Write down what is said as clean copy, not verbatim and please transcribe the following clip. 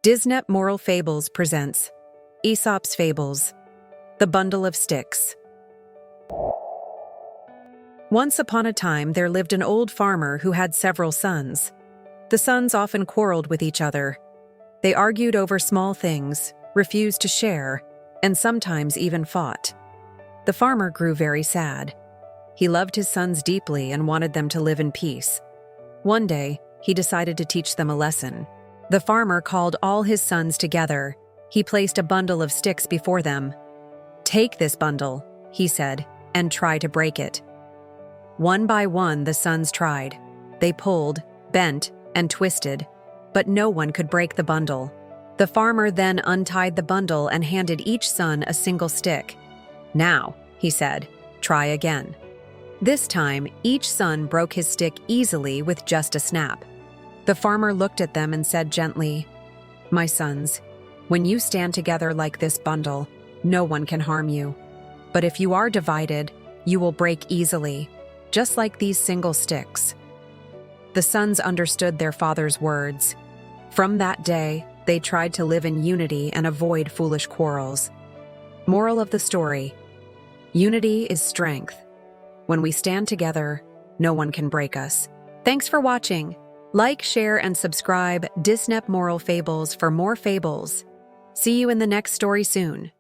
Disney Moral Fables presents Aesop's Fables, The Bundle of Sticks. Once upon a time, there lived an old farmer who had several sons. The sons often quarreled with each other. They argued over small things, refused to share, and sometimes even fought. The farmer grew very sad. He loved his sons deeply and wanted them to live in peace. One day, he decided to teach them a lesson. The farmer called all his sons together. He placed a bundle of sticks before them. "Take this bundle," he said, "and try to break it." One by one, the sons tried. They pulled, bent, and twisted, but no one could break the bundle. The farmer then untied the bundle and handed each son a single stick. "Now," he said, "try again." This time, each son broke his stick easily with just a snap. The farmer looked at them and said gently, "My sons, when you stand together like this bundle, no one can harm you. But if you are divided, you will break easily, just like these single sticks." The sons understood their father's words. From that day, they tried to live in unity and avoid foolish quarrels. Moral of the story: unity is strength. When we stand together, no one can break us. Thanks for watching. Like, share, and subscribe Disney Moral Fables for more fables. See you in the next story soon.